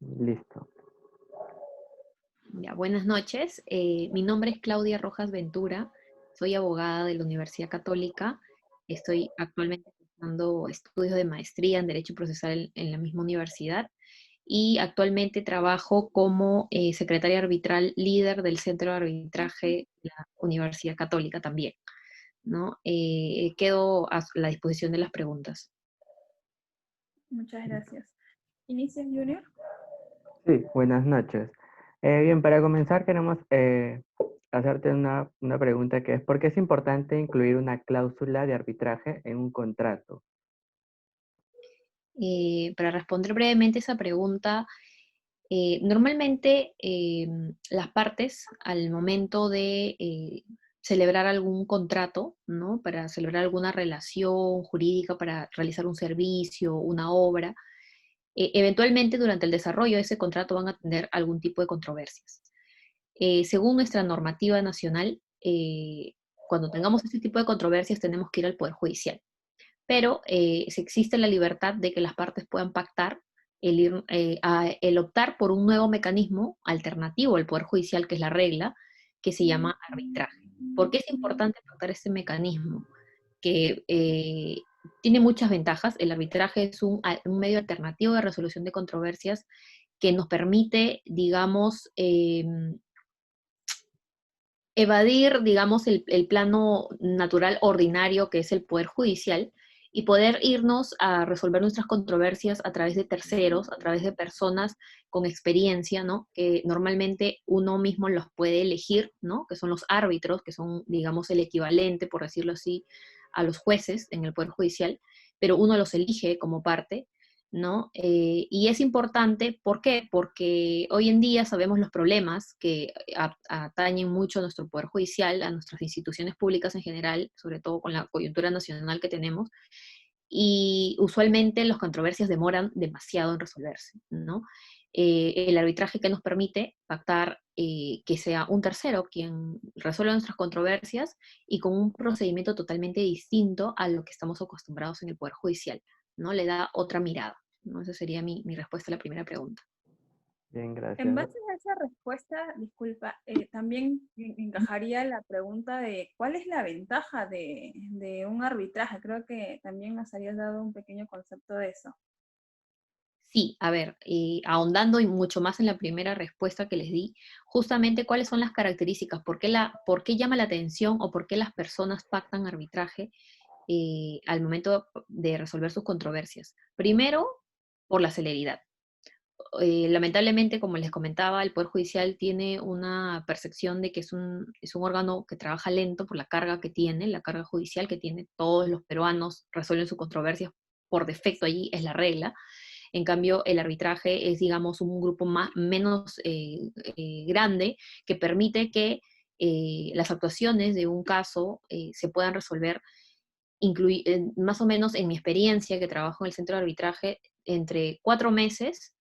Listo. Ya, buenas noches. Mi nombre es Claudia Rojas Ventura. Soy abogada de la Universidad Católica. Estoy actualmente cursando estudios de maestría en Derecho Procesal en la misma universidad y actualmente trabajo como secretaria arbitral líder del Centro de Arbitraje de la Universidad Católica también, ¿no? Quedo a la disposición de las preguntas. Muchas gracias. ¿Inicias, Junior? Sí, buenas noches. Bien, para comenzar queremos hacerte una pregunta que es, ¿por qué es importante incluir una cláusula de arbitraje en un contrato? Para responder brevemente esa pregunta, normalmente las partes al momento de celebrar algún contrato, ¿no? Para celebrar alguna relación jurídica, para realizar un servicio, una obra, eventualmente durante el desarrollo de ese contrato van a tener algún tipo de controversias. Según nuestra normativa nacional, cuando tengamos este tipo de controversias tenemos que ir al Poder Judicial, pero si existe la libertad de que las partes puedan pactar el optar por un nuevo mecanismo alternativo al Poder Judicial, que es la regla, que se llama arbitraje. ¿Por qué es importante pactar este mecanismo? Que tiene muchas ventajas. El arbitraje es un medio alternativo de resolución de controversias que nos permite, digamos, evadir, digamos, el plano natural ordinario que es el poder judicial y poder irnos a resolver nuestras controversias a través de terceros, a través de personas con experiencia, ¿no? Que normalmente uno mismo los puede elegir, ¿no? Que son los árbitros, que son, digamos, el equivalente, por decirlo así, a los jueces en el poder judicial, pero uno los elige como parte, ¿no? Y es importante, ¿por qué? Porque hoy en día sabemos los problemas que atañen mucho a nuestro poder judicial, a nuestras instituciones públicas en general, sobre todo con la coyuntura nacional que tenemos, y usualmente las controversias demoran demasiado en resolverse, ¿no? El arbitraje que nos permite pactar que sea un tercero quien resuelva nuestras controversias y con un procedimiento totalmente distinto a lo que estamos acostumbrados en el Poder Judicial, ¿no? Le da otra mirada, ¿no? Esa sería mi respuesta a la primera pregunta. Bien, En gracias. base a esa respuesta, disculpa, también encajaría la pregunta de cuál es la ventaja de un arbitraje. Creo que también nos habías dado un pequeño concepto de eso. Sí, a ver, ahondando y mucho más en la primera respuesta que les di, justamente cuáles son las características, por qué llama la atención o por qué las personas pactan arbitraje al momento de resolver sus controversias. Primero, por la celeridad. Lamentablemente, como les comentaba, el Poder Judicial tiene una percepción de que es un órgano que trabaja lento por la carga que tiene, la carga judicial que tiene. Todos los peruanos resuelven sus controversias por defecto, allí es la regla. En cambio, el arbitraje es, digamos, un grupo menos grande que permite que las actuaciones de un caso se puedan resolver, más o menos en mi experiencia que trabajo en el centro de arbitraje, entre 4 meses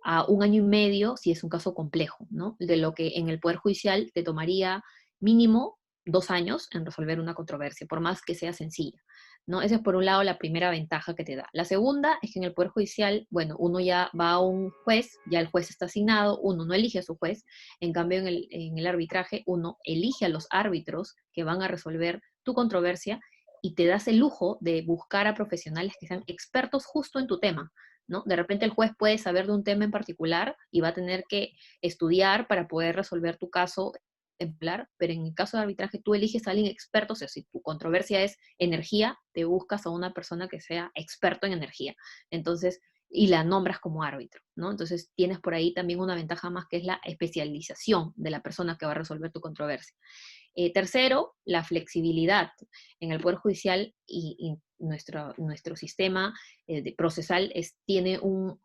a un año y medio si es un caso complejo, ¿no? De lo que en el Poder Judicial te tomaría mínimo 2 años en resolver una controversia, por más que sea sencilla, ¿no? Esa es por un lado la primera ventaja que te da. La segunda es que en el Poder Judicial, bueno, uno ya va a un juez, ya el juez está asignado, uno no elige a su juez, en cambio en el arbitraje uno elige a los árbitros que van a resolver tu controversia y te das el lujo de buscar a profesionales que sean expertos justo en tu tema, ¿no? De repente el juez puede saber de un tema en particular y va a tener que estudiar para poder resolver tu caso ejemplar, pero en el caso de arbitraje tú eliges a alguien experto, o sea, si tu controversia es energía, te buscas a una persona que sea experto en energía. Entonces, y la nombras como árbitro, ¿no? Entonces tienes por ahí también una ventaja más que es la especialización de la persona que va a resolver tu controversia. Tercero, la flexibilidad. En el Poder Judicial y nuestro sistema procesal tiene un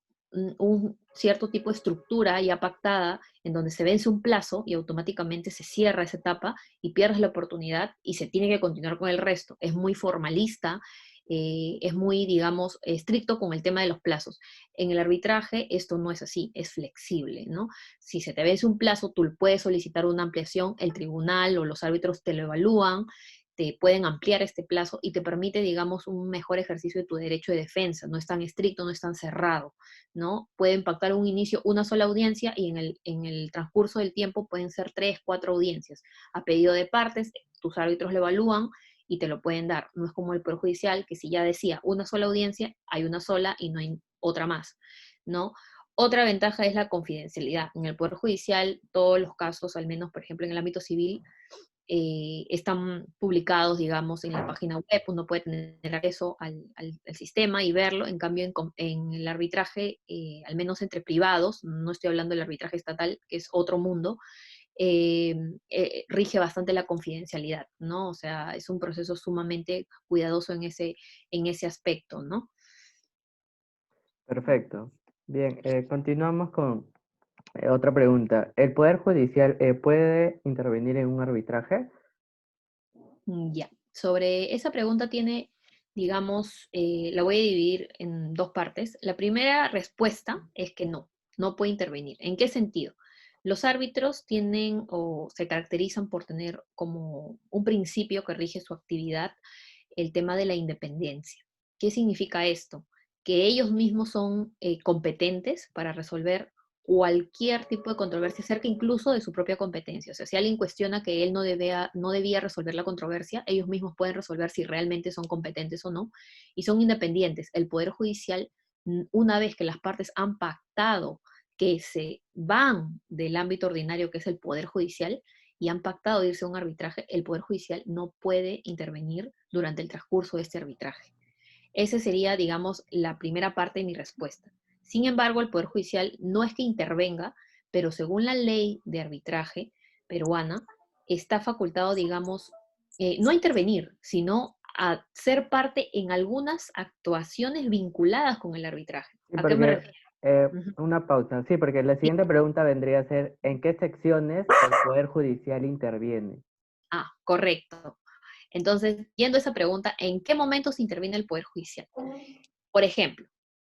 cierto tipo de estructura ya pactada en donde se vence un plazo y automáticamente se cierra esa etapa y pierdes la oportunidad y se tiene que continuar con el resto. Es muy formalista, es muy, digamos, estricto con el tema de los plazos. En el arbitraje esto no es así, es flexible, ¿no? Si se te vence un plazo, tú puedes solicitar una ampliación, el tribunal o los árbitros te lo evalúan te pueden ampliar este plazo y te permite, digamos, un mejor ejercicio de tu derecho de defensa. No es tan estricto, no es tan cerrado, ¿no? Puede impactar un inicio, una sola audiencia, y en el transcurso del tiempo pueden ser 3, 4 audiencias. A pedido de partes, tus árbitros lo evalúan y te lo pueden dar. No es como el Poder Judicial, que si ya decía una sola audiencia, hay una sola y no hay otra más, ¿no? Otra ventaja es la confidencialidad. En el Poder Judicial, todos los casos, al menos, por ejemplo, en el ámbito civil, están publicados, digamos, en la página web, uno puede tener acceso al sistema y verlo. En cambio, en el arbitraje, al menos entre privados, no estoy hablando del arbitraje estatal, que es otro mundo, rige bastante la confidencialidad, ¿no? O sea, es un proceso sumamente cuidadoso en ese aspecto, ¿no? Perfecto. Bien, continuamos con otra pregunta. ¿El Poder Judicial puede intervenir en un arbitraje? Ya. Sobre esa pregunta tiene, digamos, la voy a dividir en dos partes. La primera respuesta es que no, no puede intervenir. ¿En qué sentido? Los árbitros tienen o se caracterizan por tener como un principio que rige su actividad el tema de la independencia. ¿Qué significa esto? Que ellos mismos son competentes para resolver cualquier tipo de controversia acerca incluso de su propia competencia. O sea, si alguien cuestiona que él no debía resolver la controversia, ellos mismos pueden resolver si realmente son competentes o no, y son independientes. El Poder Judicial, una vez que las partes han pactado que se van del ámbito ordinario, que es el Poder Judicial, y han pactado irse a un arbitraje, el Poder Judicial no puede intervenir durante el transcurso de este arbitraje. Esa sería, digamos, la primera parte de mi respuesta. Sin embargo, el Poder Judicial no es que intervenga, pero según la ley de arbitraje peruana, está facultado, digamos, no a intervenir, sino a ser parte en algunas actuaciones vinculadas con el arbitraje. Sí, ¿A qué me porque refiero? Uh-huh. una pausa. Sí, porque la siguiente pregunta vendría a ser, ¿en qué secciones el Poder Judicial interviene? Ah, correcto. Entonces, yendo a esa pregunta, ¿en qué momentos interviene el Poder Judicial? Por ejemplo,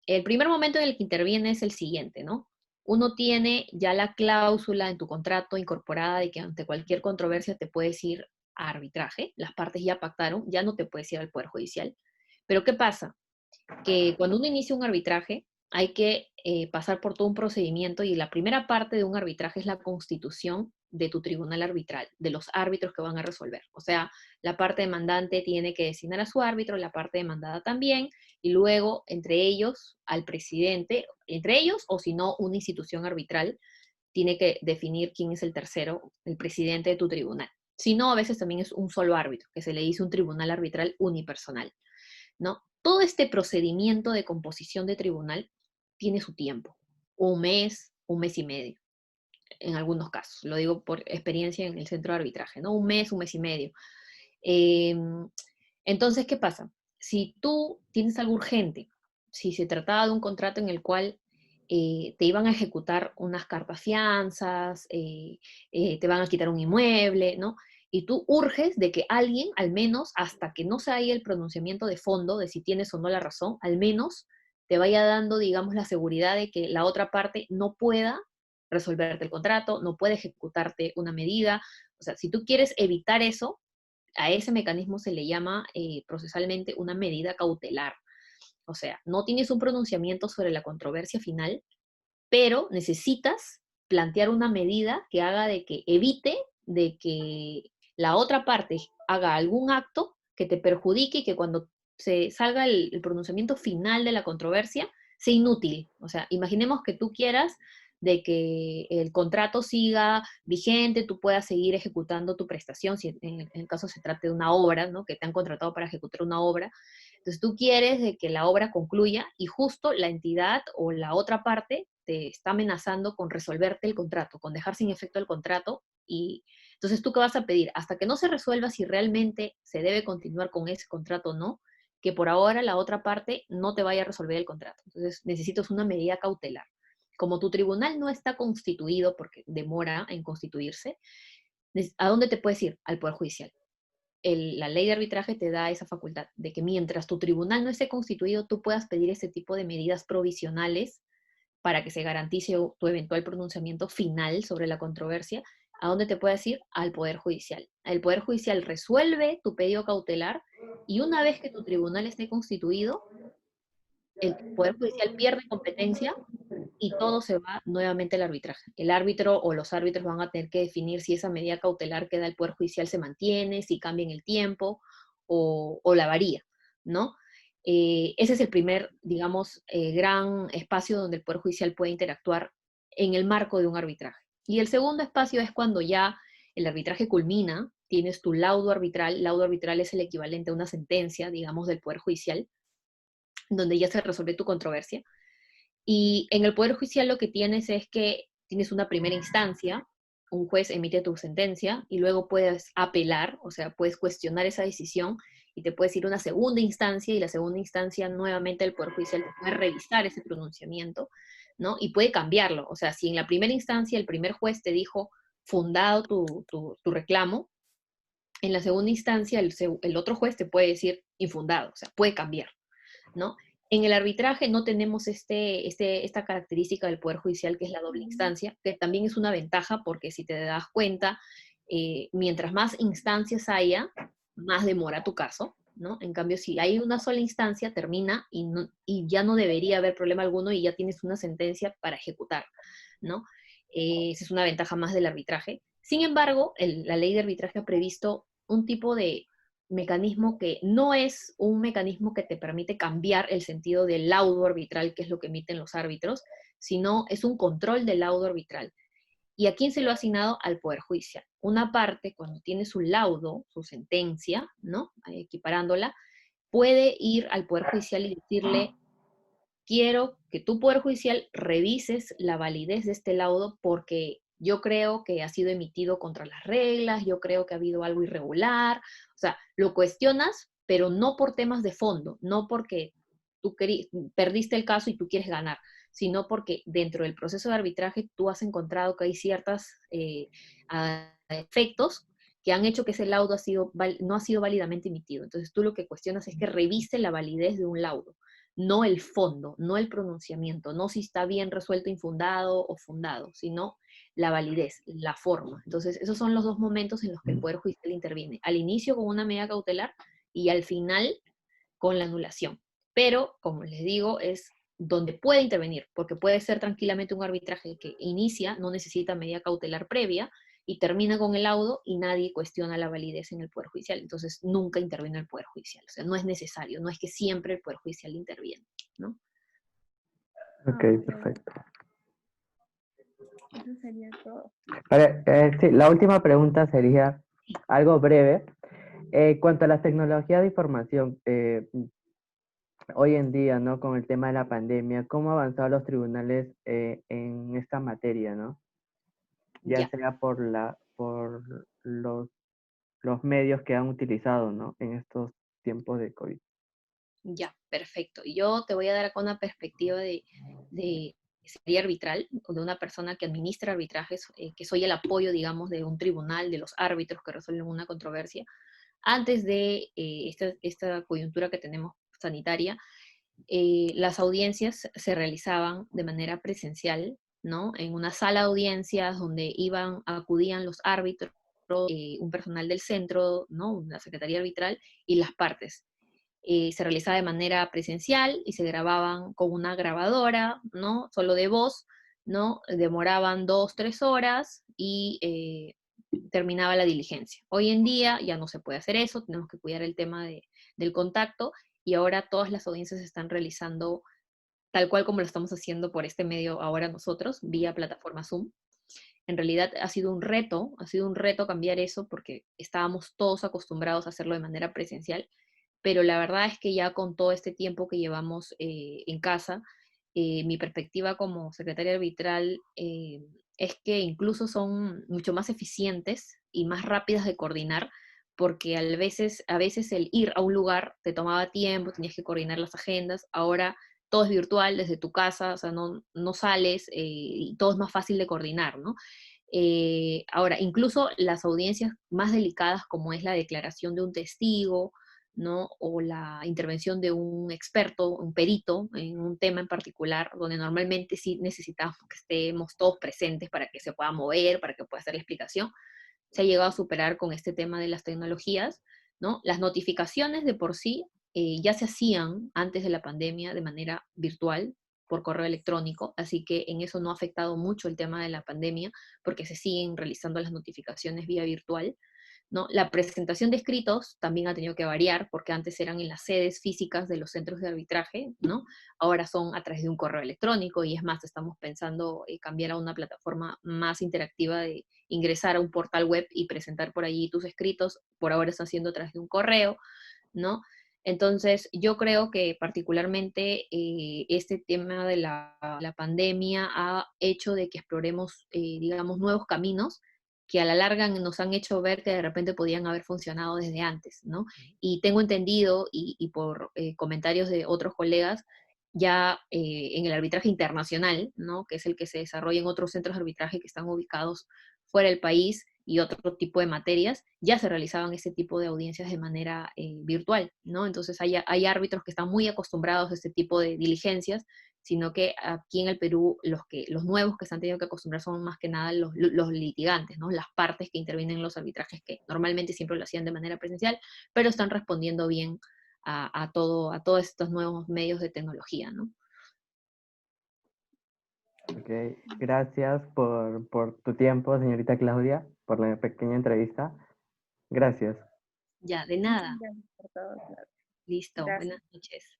el primer momento en el que interviene es el siguiente, ¿no? Uno tiene ya la cláusula en tu contrato incorporada de que ante cualquier controversia te puedes ir a arbitraje, las partes ya pactaron, ya no te puedes ir al Poder Judicial. Pero ¿qué pasa? Que cuando uno inicia un arbitraje hay que pasar por todo un procedimiento, y la primera parte de un arbitraje es la constitución de tu tribunal arbitral, de los árbitros que van a resolver. O sea, la parte demandante tiene que designar a su árbitro, la parte demandada también, y luego entre ellos al presidente, entre ellos o si no una institución arbitral, tiene que definir quién es el tercero, el presidente de tu tribunal. Si no, a veces también es un solo árbitro, que se le dice un tribunal arbitral unipersonal, ¿no? Todo este procedimiento de composición de tribunal tiene su tiempo, un mes y medio, en algunos casos, lo digo por experiencia en el centro de arbitraje, ¿no? Un mes y medio. Eh, entonces, ¿qué pasa? Si tú tienes algo urgente, si se trataba de un contrato en el cual te iban a ejecutar unas cartas fianzas, te van a quitar un inmueble, ¿no? Y tú urges de que alguien, al menos hasta que no se haya el pronunciamiento de fondo de si tienes o no la razón, al menos te vaya dando, digamos, la seguridad de que la otra parte no pueda resolverte el contrato, no puede ejecutarte una medida. O sea, si tú quieres evitar eso, a ese mecanismo se le llama procesalmente una medida cautelar. O sea, no tienes un pronunciamiento sobre la controversia final, pero necesitas plantear una medida que haga de que evite de que la otra parte haga algún acto que te perjudique y que cuando se salga el pronunciamiento final de la controversia sea inútil. O sea, imaginemos que tú quieras de que el contrato siga vigente, tú puedas seguir ejecutando tu prestación, si en el caso se trate de una obra, ¿no? Que te han contratado para ejecutar una obra. Entonces tú quieres de que la obra concluya y justo la entidad o la otra parte te está amenazando con resolverte el contrato, con dejar sin efecto el contrato. Y entonces tú qué vas a pedir, hasta que no se resuelva si realmente se debe continuar con ese contrato o no, que por ahora la otra parte no te vaya a resolver el contrato. Entonces necesitas una medida cautelar. Como tu tribunal no está constituido, porque demora en constituirse, ¿a dónde te puedes ir? Al Poder Judicial. La ley de arbitraje te da esa facultad de que mientras tu tribunal no esté constituido, tú puedas pedir ese tipo de medidas provisionales para que se garantice tu eventual pronunciamiento final sobre la controversia, ¿A dónde te puedes ir? Al Poder Judicial. El Poder Judicial resuelve tu pedido cautelar y una vez que tu tribunal esté constituido, el Poder Judicial pierde competencia y todo se va nuevamente al arbitraje. El árbitro o los árbitros van a tener que definir si esa medida cautelar que da el Poder Judicial se mantiene, si cambia en el tiempo o la varía, ¿no? Ese es el primer, digamos, gran espacio donde el Poder Judicial puede interactuar en el marco de un arbitraje. Y el segundo espacio es cuando ya el arbitraje culmina, tienes tu laudo arbitral es el equivalente a una sentencia, digamos, del Poder Judicial, donde ya se resuelve tu controversia. Y en el Poder Judicial lo que tienes es que tienes una primera instancia, un juez emite tu sentencia y luego puedes apelar, o sea, puedes cuestionar esa decisión y te puedes ir a una segunda instancia y la segunda instancia nuevamente el Poder Judicial puede revisar ese pronunciamiento, ¿no? Y puede cambiarlo. O sea, si en la primera instancia el primer juez te dijo fundado tu reclamo, en la segunda instancia el otro juez te puede decir infundado, o sea, puede cambiar, ¿no? En el arbitraje no tenemos esta característica del Poder Judicial que es la doble instancia, que también es una ventaja porque si te das cuenta, mientras más instancias haya, más demora tu caso, ¿no? En cambio, si hay una sola instancia, termina y ya no debería haber problema alguno y ya tienes una sentencia para ejecutar, ¿no? Esa es una ventaja más del arbitraje. Sin embargo, la ley de arbitraje ha previsto un tipo de mecanismo que no es un mecanismo que te permite cambiar el sentido del laudo arbitral, que es lo que emiten los árbitros, sino es un control del laudo arbitral. ¿Y a quién se lo ha asignado? Al Poder Judicial. Una parte, cuando tiene su laudo, su sentencia, ¿no? Equiparándola, puede ir al Poder Judicial y decirle, quiero que tu Poder Judicial revises la validez de este laudo porque yo creo que ha sido emitido contra las reglas, yo creo que ha habido algo irregular. O sea, lo cuestionas, pero no por temas de fondo, no porque tú perdiste el caso y tú quieres ganar, sino porque dentro del proceso de arbitraje tú has encontrado que hay ciertos efectos que han hecho que ese laudo no ha sido válidamente emitido. Entonces tú lo que cuestionas es que revise la validez de un laudo, no el fondo, no el pronunciamiento, no si está bien resuelto, infundado o fundado, sino la validez, la forma. Entonces, esos son los dos momentos en los que el Poder Judicial interviene. Al inicio con una medida cautelar y al final con la anulación. Pero, como les digo, es donde puede intervenir, porque puede ser tranquilamente un arbitraje que inicia, no necesita medida cautelar previa, y termina con el laudo y nadie cuestiona la validez en el Poder Judicial. Entonces, nunca interviene el Poder Judicial. O sea, no es necesario, no es que siempre el Poder Judicial interviene, ¿no? Ok, perfecto. Eso sería todo. Ahora, sí, la última pregunta sería algo breve. Cuanto a las tecnologías de información, hoy en día, ¿no? Con el tema de la pandemia, ¿cómo han avanzado los tribunales en esta materia, ¿no? Ya Ya. sea por los medios que han utilizado, ¿no? En estos tiempos de COVID. Ya, perfecto. Y yo te voy a dar acá una perspectiva de sería arbitral, de una persona que administra arbitrajes, que soy el apoyo, digamos, de un tribunal, de los árbitros que resuelven una controversia. Antes de esta coyuntura que tenemos sanitaria, las audiencias se realizaban de manera presencial, ¿no? En una sala de audiencias donde acudían los árbitros, un personal del centro, ¿no? Una secretaría arbitral y las partes. Se realizaba de manera presencial y se grababan con una grabadora, ¿no? Solo de voz, ¿no? Demoraban 2, 3 horas y terminaba la diligencia. Hoy en día ya no se puede hacer eso, tenemos que cuidar el tema del contacto y ahora todas las audiencias se están realizando tal cual como lo estamos haciendo por este medio ahora nosotros, vía plataforma Zoom. En realidad ha sido un reto cambiar eso porque estábamos todos acostumbrados a hacerlo de manera presencial, pero la verdad es que ya con todo este tiempo que llevamos en casa, mi perspectiva como secretaria arbitral es que incluso son mucho más eficientes y más rápidas de coordinar, porque a veces el ir a un lugar te tomaba tiempo, tenías que coordinar las agendas, ahora todo es virtual desde tu casa, o sea, no sales y todo es más fácil de coordinar, ¿no? Ahora, incluso las audiencias más delicadas como es la declaración de un testigo, ¿no? O la intervención de un experto, un perito en un tema en particular, donde normalmente sí necesitamos que estemos todos presentes para que se pueda mover, para que pueda hacer la explicación, se ha llegado a superar con este tema de las tecnologías, ¿no? Las notificaciones de por sí ya se hacían antes de la pandemia de manera virtual, por correo electrónico, así que en eso no ha afectado mucho el tema de la pandemia, porque se siguen realizando las notificaciones vía virtual, ¿no? La presentación de escritos también ha tenido que variar, porque antes eran en las sedes físicas de los centros de arbitraje, ¿no? Ahora son a través de un correo electrónico, y es más, estamos pensando cambiar a una plataforma más interactiva de ingresar a un portal web y presentar por allí tus escritos. Por ahora está haciendo a través de un correo, ¿no? Entonces, yo creo que particularmente este tema de la pandemia ha hecho de que exploremos, digamos, nuevos caminos que a la larga nos han hecho ver que de repente podían haber funcionado desde antes, ¿no? Y tengo entendido, y por comentarios de otros colegas, ya en el arbitraje internacional, ¿no? Que es el que se desarrolla en otros centros de arbitraje que están ubicados fuera del país, y otro tipo de materias, ya se realizaban ese tipo de audiencias de manera virtual, ¿no? Entonces hay árbitros que están muy acostumbrados a este tipo de diligencias, sino que aquí en el Perú los nuevos que se han tenido que acostumbrar son más que nada los litigantes, ¿no? Las partes que intervienen en los arbitrajes, que normalmente siempre lo hacían de manera presencial, pero están respondiendo bien a todos estos nuevos medios de tecnología, ¿no? Ok, gracias por tu tiempo, señorita Claudia, por la pequeña entrevista. Gracias. Ya, de Muchas nada. gracias por todo, claro. Listo. Gracias. Buenas noches.